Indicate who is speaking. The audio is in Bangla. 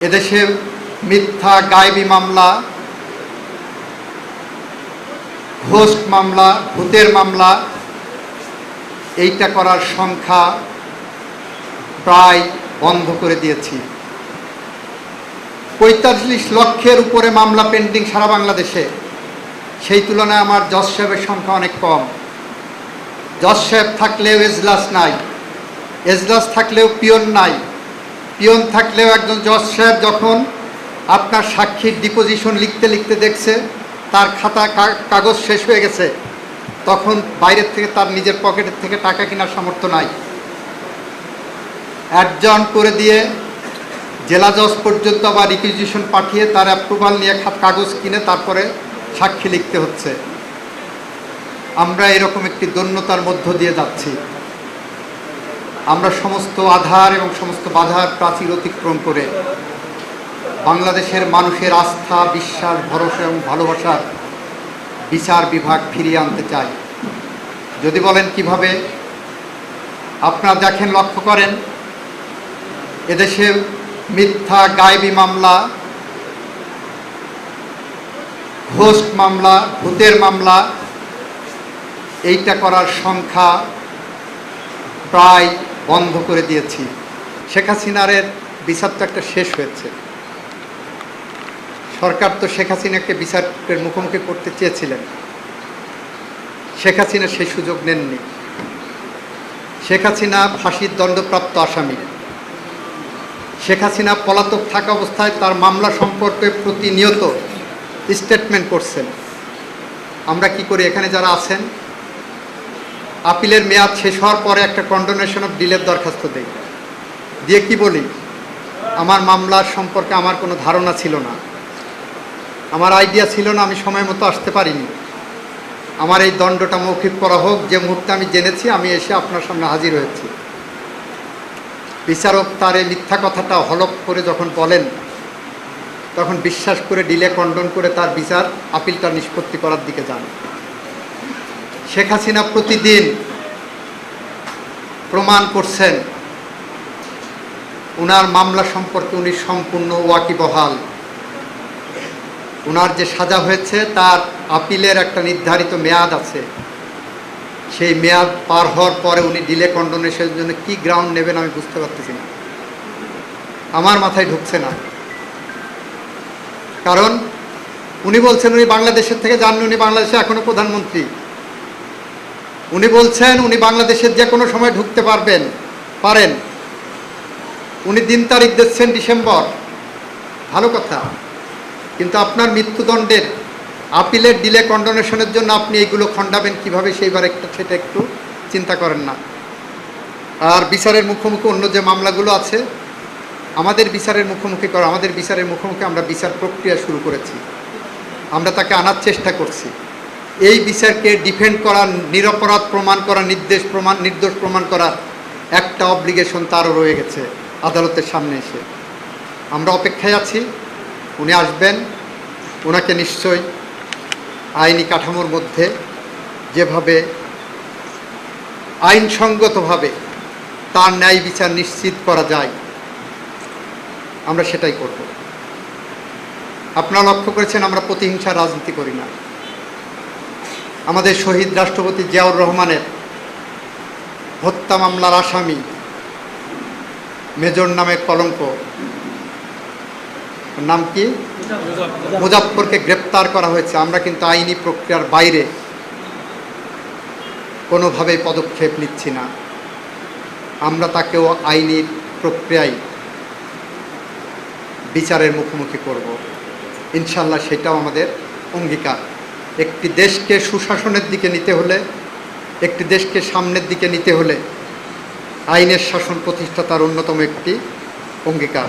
Speaker 1: এদেশে মিথ্যা গায়েবী মামলা, ঘোস্ট মামলা, ভূতের মামলা এইটা করার সংখ্যা প্রায় বন্ধ করে দিয়েছি। ৪৫ লক্ষের উপরে মামলা পেন্ডিং সারা বাংলাদেশে। সেই তুলনায় আমার জজ সাহেবের সংখ্যা অনেক কম। জজ সাহেব থাকলেও এজলাস নাই, এজলাস থাকলেও পিয়ন নাই, পিয়ন থাকলেও একজন জজ সাহেব যখন আপনার সাক্ষীর ডিপোজিশন লিখতে লিখতে দেখছে তার খাতা কাগজ শেষ হয়ে গেছে, তখন বাইরের থেকে তার নিজের পকেটের থেকে টাকা কেনার সামর্থ্য নাই। অ্যাডজন করে দিয়ে জেলা জজ পর্যন্ত আবার রিকুইজিশন পাঠিয়ে তার অ্যাপ্রুভাল নিয়ে কাগজ কিনে তারপরে সাক্ষী লিখতে হচ্ছে। আমরা এরকম একটি দৈন্যতার মধ্য দিয়ে যাচ্ছি। আমরা সমস্ত আধার এবং সমস্ত বাধার প্রাচীর অতিক্রম করে বাংলাদেশের মানুষের আস্থা, বিশ্বাস, ভরসা এবং ভালোবাসার বিচার বিভাগ ফিরিয়ে আনতে চাই। যদি বলেন কিভাবে, আপনারা দেখেন, লক্ষ্য করেন, এদেশে মিথ্যা গায়েবী মামলা, ঘোস্ট মামলা, ভূতের মামলা এইটা করার সংখ্যা প্রায় বন্ধ করে দিয়েছি। শেখ হাসিনার বিচার তো একটা শেষ হয়েছে। সরকার তো শেখ হাসিনাকে বিচারের মুখোমুখি করতে চেয়েছিলেন, শেখ হাসিনা সেই সুযোগ নেননি। শেখ হাসিনা ফাঁসির দণ্ডপ্রাপ্ত আসামি। শেখ হাসিনা পলাতক থাকা অবস্থায় তার মামলা সম্পর্কে প্রতিনিয়ত স্টেটমেন্ট করছেন। আমরা কি করি, এখানে যারা আছেন, আপিলের মেয়াদ শেষ হওয়ার পরে একটা কন্ডোনেশন অফ ডিলের দরখাস্ত দেই, দিয়ে কি বলি, আমার মামলার সম্পর্কে আমার কোনো ধারণা ছিল না, আমার আইডিয়া ছিল না, আমি সময় মতো আসতে পারিনি, আমার এই দণ্ডটা মৌখিক করা হোক। যে মুহূর্তে আমি জেনেছি আমি এসে আপনার সামনে হাজির হয়েছি। বিচারক তার এই মিথ্যা কথাটা হলফ করে যখন বলেন, তখন বিশ্বাস করে ডিলে কন্ডন করে তার বিচার আপিলটা নিষ্পত্তি করার দিকে যান। শেখ হাসিনা প্রতিদিন প্রমাণ করছেন ওনার মামলা সম্পর্কে উনি সম্পূর্ণ ওয়াকিবহাল। ওনার যে সাজা হয়েছে তার আপিলের একটা নির্ধারিত মেয়াদ আছে, সেই মেয়াদ পার হওয়ার পরে উনি ডিলে কন্ডোনেশনের জন্য কি গ্রাউন্ড নেবেন আমি বুঝতে পারতেছি না, আমার মাথায় ঢুকছে না। কারণ উনি বলছেন উনি বাংলাদেশের থেকে যাননি, উনি বাংলাদেশে এখনো প্রধানমন্ত্রী। উনি বলছেন উনি বাংলাদেশের যে কোনো সময় ঢুকতে পারেন। উনি দিন তারিখ দিচ্ছেন ডিসেম্বর, ভালো কথা, কিন্তু আপনার মৃত্যুদণ্ডের আপিলের ডিলে কন্ডোনেশনের জন্য আপনি এইগুলো খণ্ডাবেন কিভাবে, সেইবার সেটা একটু চিন্তা করেন না। আর বিচারের মুখোমুখি অন্য যে মামলাগুলো আছে, আমাদের বিচারের মুখোমুখি আমরা বিচার প্রক্রিয়া শুরু করেছি, আমরা তাকে আনার চেষ্টা করছি। এই বিচারকে ডিফেন্ড করা, নিরপরাধ প্রমাণ করা, নির্দোষ প্রমাণ করার একটা অব্লিগেশন তারও রয়ে গেছে আদালতের সামনে এসে। আমরা অপেক্ষায় আছি, উনি আসবেন, ওনাকে নিশ্চয়ই আইনি কাঠামোর মধ্যে যেভাবে আইনসঙ্গতভাবে তার ন্যায় বিচার নিশ্চিত করা যায় আমরা সেটাই করব। আপনারা লক্ষ্য করেছেন আমরা প্রতিহিংসার রাজনীতি করি না। আমাদের শহীদ রাষ্ট্রপতি জিয়াউর রহমানের হত্যা মামলার আসামি মেজর নামে কলঙ্ক, নাম কি, মুজাফফরকে গ্রেপ্তার করা হয়েছে। আমরা কিন্তু আইনি প্রক্রিয়ার বাইরে কোনোভাবেই পদক্ষেপ নিচ্ছি না, আমরা তাকেও আইনি প্রক্রিয়ায় বিচারের মুখোমুখি করব ইনশাল্লাহ। সেটাও আমাদের অঙ্গীকার। একটি দেশকে সুশাসনের দিকে নিতে হলে, একটি দেশকে সামনের দিকে নিতে হলে আইনের শাসন প্রতিষ্ঠা তার অন্যতম একটি অঙ্গীকার।